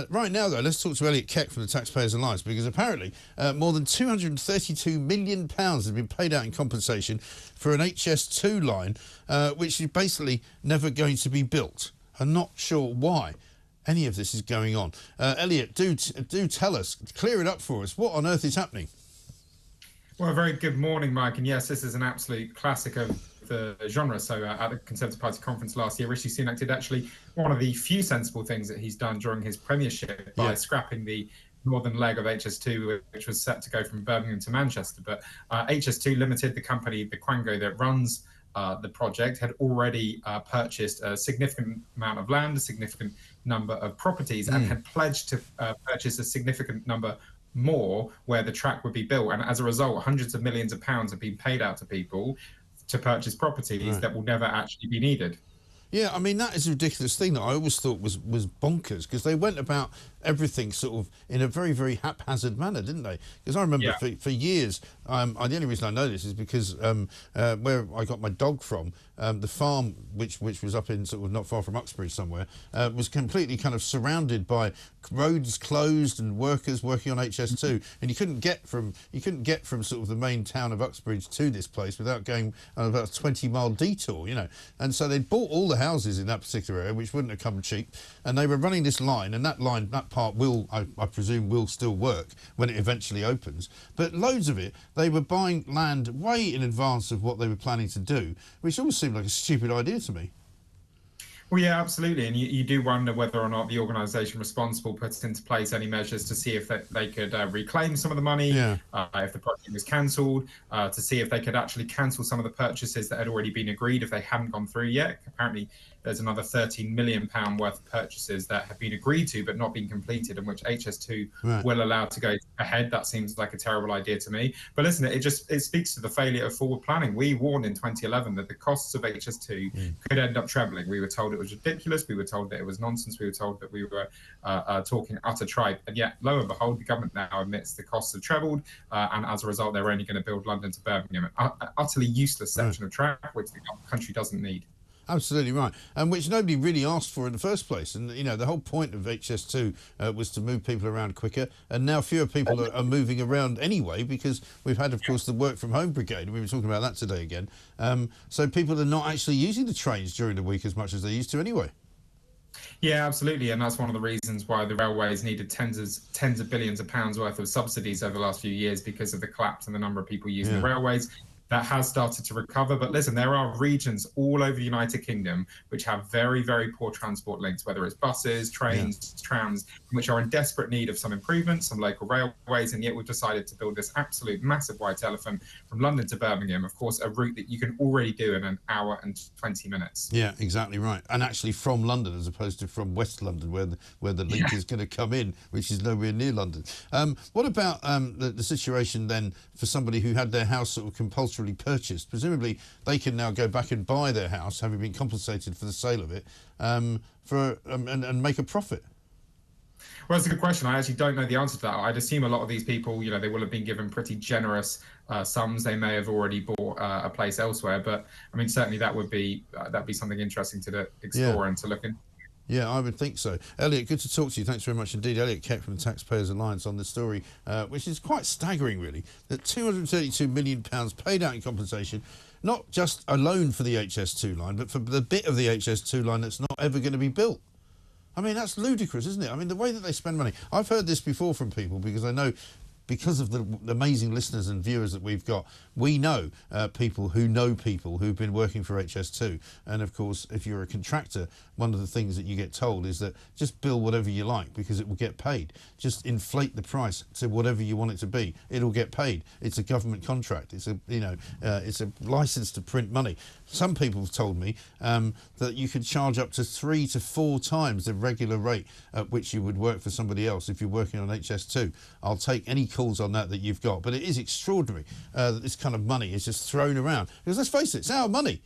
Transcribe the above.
Right now, though, let's talk to Elliot Keck from the Taxpayers Alliance, because apparently more than £232 million has been paid out in compensation for an HS2 line, which is basically never going to be built. I'm not sure why any of this is going on. Elliot, do tell us, clear it up for us. What on earth is happening? Well, a very good morning, Mike. And yes, this is an absolute classic of the genre. So at the Conservative Party conference last year, Rishi Sunak did actually one of the few sensible things that he's done during his premiership by scrapping the northern leg of HS2, which was set to go from Birmingham to Manchester. But HS2 Limited, the company, the Quango that runs the project, had already purchased a significant amount of land, a significant number of properties, and had pledged to purchase a significant number more where the track would be built. And as a result, hundreds of millions of pounds have been paid out to people to purchase properties that will never actually be needed. Yeah, I mean, that is a ridiculous thing that I always thought was bonkers, because they went about everything sort of in a very, very haphazard manner, didn't they? Because I remember for years, the only reason I know this is because where I got my dog from, the farm, which was up in sort of not far from Uxbridge somewhere, was completely kind of surrounded by roads closed and workers working on HS2, and you couldn't get from sort of the main town of Uxbridge to this place without going on about a 20-mile detour, you know. And so they'd bought all the houses in that particular area, which wouldn't have come cheap, and they were running this line, and that part will, I presume, will still work when it eventually opens. But loads of it, they were buying land way in advance of what they were planning to do, which almost seemed like a stupid idea to me. Well, yeah, absolutely. And you do wonder whether or not the organisation responsible put into place any measures to see if they could reclaim some of the money, if the project was cancelled, to see if they could actually cancel some of the purchases that had already been agreed if they hadn't gone through yet. Apparently, there's another £13 million worth of purchases that have been agreed to but not been completed, and which HS2 will allow to go ahead. That seems like a terrible idea to me. But listen, it speaks to the failure of forward planning. We warned in 2011 that the costs of HS2 could end up trebling. We were told it was ridiculous. We were told that it was nonsense. We were told that we were talking utter tripe. And yet, lo and behold, the government now admits the costs have trebled, and as a result, they're only going to build London to Birmingham, an utterly useless section of track which the country doesn't need. Absolutely right, and which nobody really asked for in the first place. And, you know, the whole point of HS2 was to move people around quicker, and now fewer people are moving around anyway, because we've had, of course, the work from home brigade. We were talking about that today again. So people are not actually using the trains during the week as much as they used to anyway. Yeah, absolutely, and that's one of the reasons why the railways needed tens of billions of pounds worth of subsidies over the last few years, because of the collapse in the number of people using the railways. That has started to recover. But listen, there are regions all over the United Kingdom which have very, very poor transport links, whether it's buses, trains, trams, which are in desperate need of some improvements, some local railways, and yet we've decided to build this absolute massive white elephant from London to Birmingham, of course, a route that you can already do in an hour and 20 minutes. Yeah, exactly right. And actually from London as opposed to from West London, where the link is going to come in, which is nowhere near London. What about the situation then for somebody who had their house sort of compulsorily purchased? Presumably they can now go back and buy their house, having been compensated for the sale of it, and make a profit. Well, that's a good question. I actually don't know the answer to that. I'd assume a lot of these people, you know, they will have been given pretty generous sums. They may have already bought a place elsewhere, but I mean, certainly that'd be something interesting to explore and to look into. Yeah, I would think so. Elliot, good to talk to you. Thanks very much indeed. Elliot Keck from the Taxpayers Alliance on this story, which is quite staggering, really, that £232 million paid out in compensation, not just alone for the HS2 line, but for the bit of the HS2 line that's not ever going to be built. I mean, that's ludicrous, isn't it? I mean, the way that they spend money. I've heard this before from people, because I know, because of the amazing listeners and viewers that we've got, we know people who've been working for HS2. And of course, if you're a contractor, one of the things that you get told is that just bill whatever you like, because it will get paid. Just inflate the price to whatever you want it to be. It'll get paid. It's a government contract. It's a, it's a license to print money. Some people have told me that you could charge up to 3 to 4 times the regular rate at which you would work for somebody else if you're working on HS2. I'll take any calls on that you've got, but it is extraordinary that this kind of money is just thrown around, because let's face it, it's our money.